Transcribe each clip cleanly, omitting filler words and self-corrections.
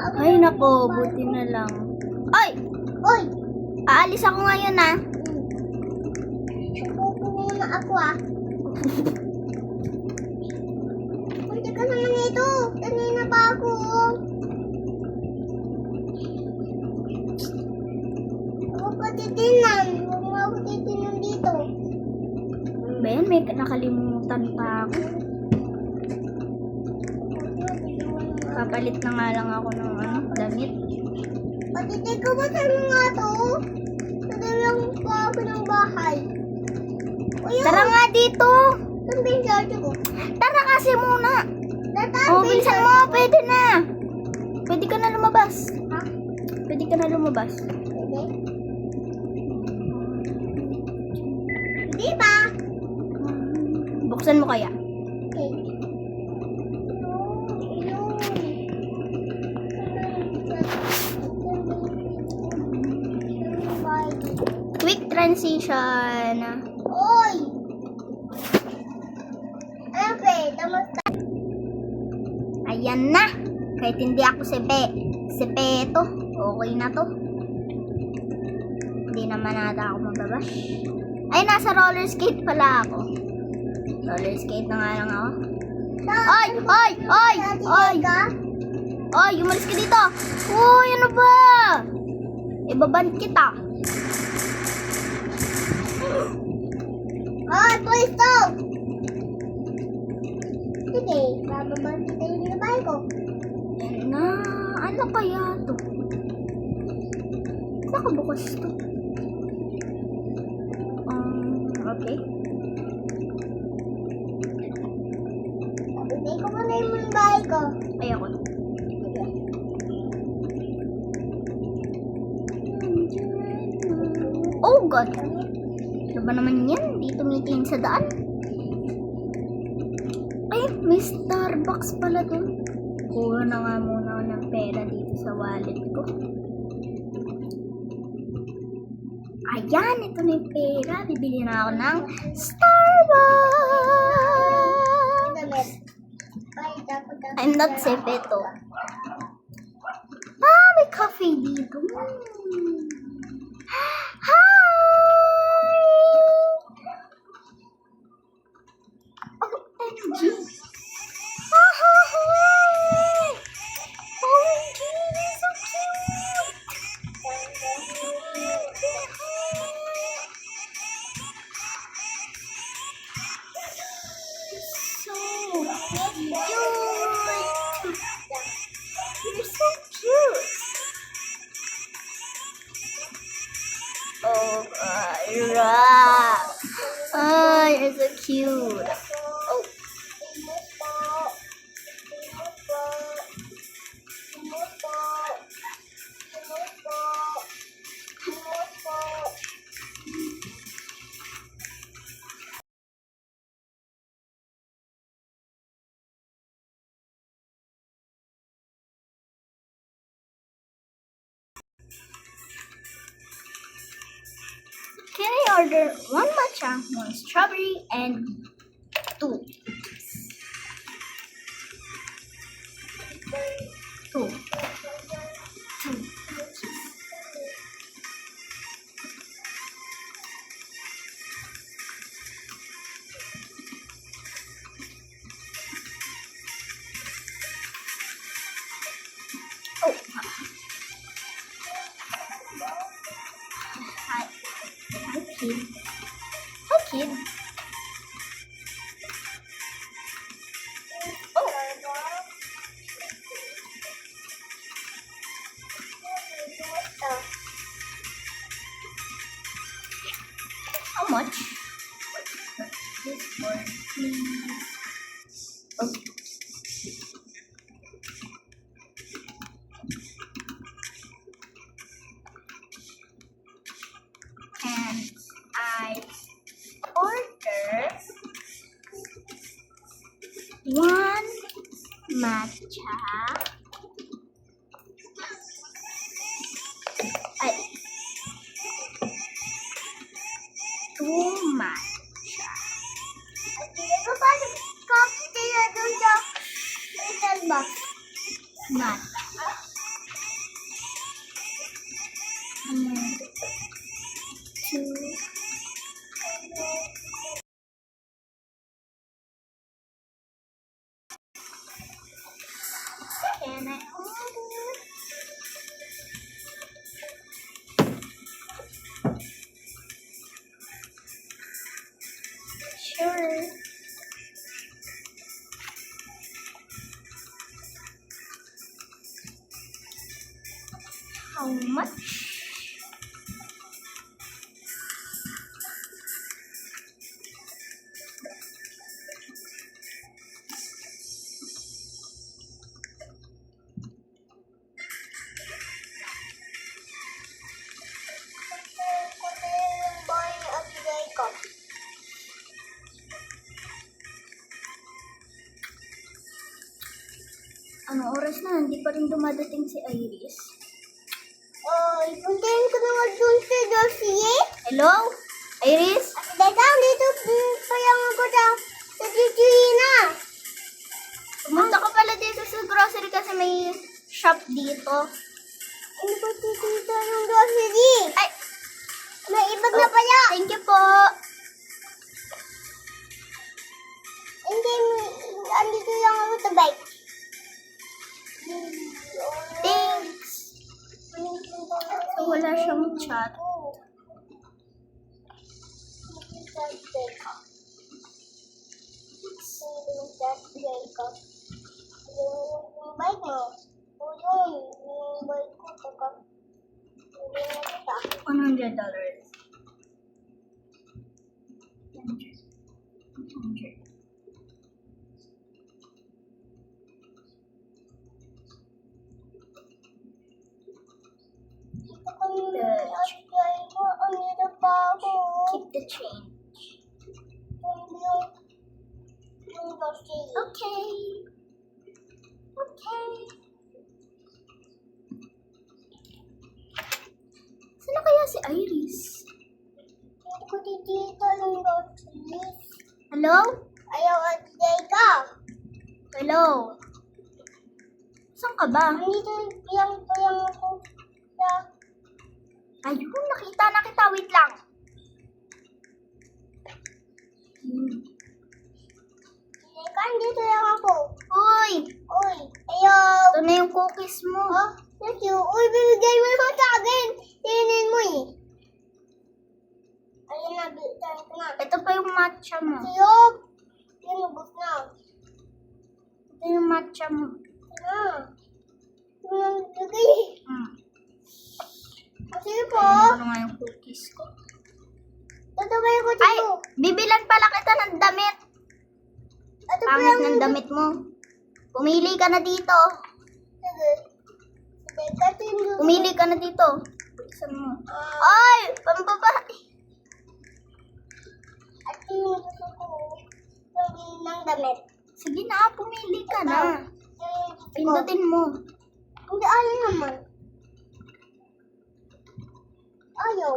Ay, nako, buti na lang. Ay! Uy! Aalis ako ngayon, ah. Subuko muna ako, ah. Punta ka naman ito. Kanina pa ako. Huwag ka titinan. Huwag mo ako titinan dito. Ben, may nakalimutan pa ako. Papalit na nga lang ako ng damit. Patitay ko ba saan nga to? Sadalang pa ako ng bahay. Uy, Tara nga dito! saan ba yung charger ko? Tara kasi muna! Dataan Oh, ba yung bilisan charger mo! ko? Pwede na! Pwede ka na lumabas. Ha? Pwede ka na lumabas. Pwede? Hindi ba? Buksan mo kaya. Okay. Quick transition. Oy! Okay, kamusta? Ayan na. Kahit hindi ako sepeto. Okay na to. Hindi naman nata ako mababash. Ay, nasa roller skate pala ako. Roller skate na nga lang ako. Oy! Oy! Oy! Oy! Oy! Umalis ka dito! Uy! Ano ba? Ibaban kita. Oy, pwesto! Sige, bababang kita yung labay ko. Ayan na. Ano kaya to? Nakabukas to. Okay. Hindi ko muna yung bahay ko. Ay, ako. Oh, God. Ano ba naman yan? Di tumitingin sa daan. Ay, may Starbucks pala dun. Kuha na nga muna ako ng pera dito sa wallet ko. Ayan, ito na yung pera. Bibili na ako ng Starbucks! Damit. Ay, dapat ako. I'm not sepeto. Ah, may coffee dito. Hi! OMG! OMG, so cute! So cute! You're so cute! Oh, Ira! Oh, you're so cute! Oh, can I order one matcha, one strawberry, and two? Two. Oh. Hi. Hi, kid. Hi, kid. Oh. How much? This one, please. Okay. And I order one matcha. Two matcha. Hindi ko pa coffee nila doon sa Starbucks. Matcha. Two. Can I order? Sure. How much? Anong oras na? Hindi pa rin dumadating si Iris. Puntayin ko naman dun sa Josie. Hello? Iris? Teka, dito pa lang ako sa Chichina. Pumunta ka pala dito sa grocery kasi may shop dito. Ano ba titita ng grocery? Ay! May ibag na pala. Thank you po. Hindi, andito lang ako sa bike. Thanks. So, wala siyang chat. Yung bike mo. O yun, yung bike ko. Taka. Hindi na kita. $100. 100. Keep the change. Okay. Okay. Saan na kaya si Iris? Hello? Ayaw at ka. Hello? Saan ka ba? Andito yung ako sa... Ayun, nakita na kita. Wait lang. Teka, andito lang ako. Uy! Uy, ayaw. Ito na yung cookies mo. Thank you. Uy, bibigay mo ito sa akin. Tinin mo eh. Ayun na, bigyan ko na. Ito pa yung matcha mo. Siyop. Yan, ubos na. Ito yung matcha mo. Na. Ito na bigay. Kasi po. Ano nga yung cookies ko? Tataway ko Ay! dito. Bibilan pala kita ng damit. Ito pa Pangit yung... ng damit mo. Pumili ka na dito. Sige. Teka, ito yung... Pumili ka na dito. Buksan mo. Ay! Pambaba. At yung gusto ko. Pwede ng damit. Sige na, pumili ka na. Pindutin mo. Hindi, ayaw naman. Ayaw.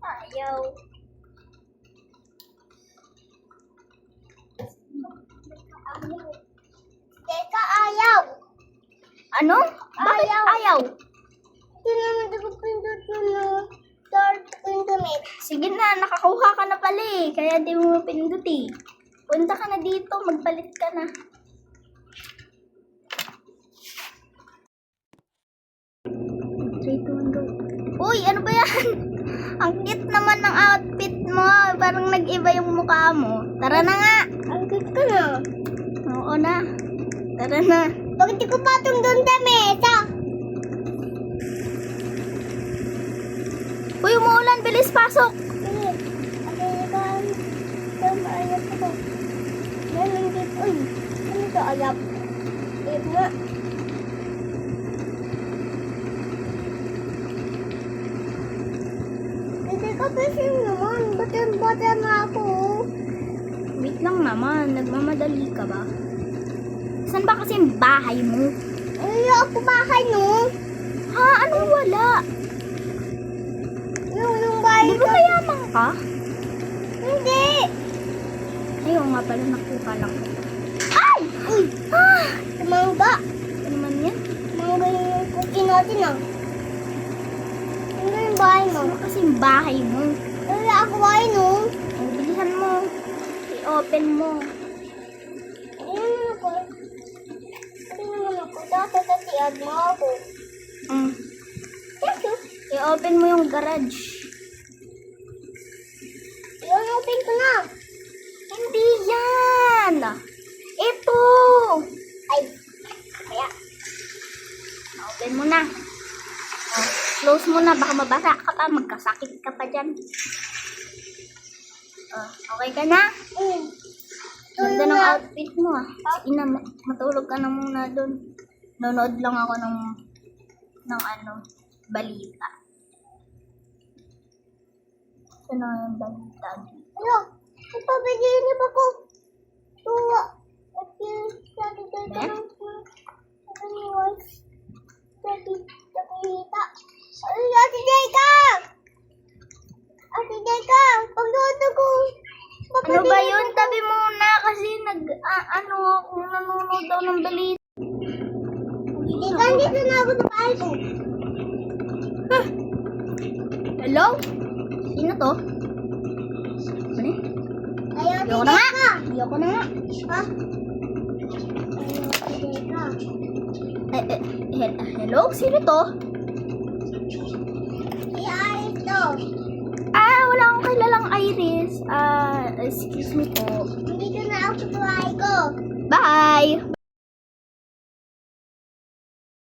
Ayaw. Teka, ayaw. Ano? Bakit Ayaw. ayaw? Hindi naman ito pindot yung start internet. Sige na, nakakuha ka na pala eh. Kaya di mo pinduti. Punta ka na dito, magpalit ka na. 3, 2, 1, go. Uy, ano ba yan? Ang cute naman ng outfit mo. Parang nag-iba yung mukha mo. Tara na nga. Ang cute ka na. Oo na. Tara na. Bakit di ko patong doon sa mesa? Uy, umuulan. Bilis, pasok. Sige. Okay, ikaw. Ikaw, maayap ako. Yan, hindi. Uy, ano ito ayap? Ayap nga. Hindi ka kasi naman. Bata na ako. Wait lang naman. Nagmamadali ka ba? Saan ba kasi yung bahay mo? Ay, ako bahay, no? Ha? Anong wala? Yung bahay Di ba mayaman ka? Hindi. Ayaw nga pala, nakuha lang. Ay! Uy! Ah! Mangga! Ano naman yan? Mangga yung cookie natin ah. Ano yung bahay mo? Ano kasi yung bahay mo? Wala ako bahay no. Ang bilisan mo. I-open mo. Ano naman ako? Ano naman ako? Dati tatiad mo ako. Mm. Thank you. I-open mo yung garage. I-open ko na. Hindi yan! Ito! Ay. Kaya. Open mo na. Oh, close mo na. Baka mabasa ka pa. Magkasakit ka pa dyan. Oh, okay ka na? Ganda ng outfit mo ah. Sige na, matulog ka na muna doon. Nanonood lang ako ng balita. Ano yung balita? Ano? Ipabigyan ako. Tuwa. At yung sabi ko ito Eh? ng sabi nakikita. Ay, Ate Jeka! Ate Jeka! Pagluto ko. Ano ba yun? Tabi muna kasi ako nanonood daw ng balita. Jeka, dito na ako sa bahay ko. Hello? Sino to? Ano? Ay, Ate Ayoko na nga. Jeka! Ayoko na nga. Ha? Ay, Ate Jeka. Hello? Sino to? Si Aris to. Wala akong kilalang Iris. Excuse me po. Dito na ako sa bahay ko. Bye!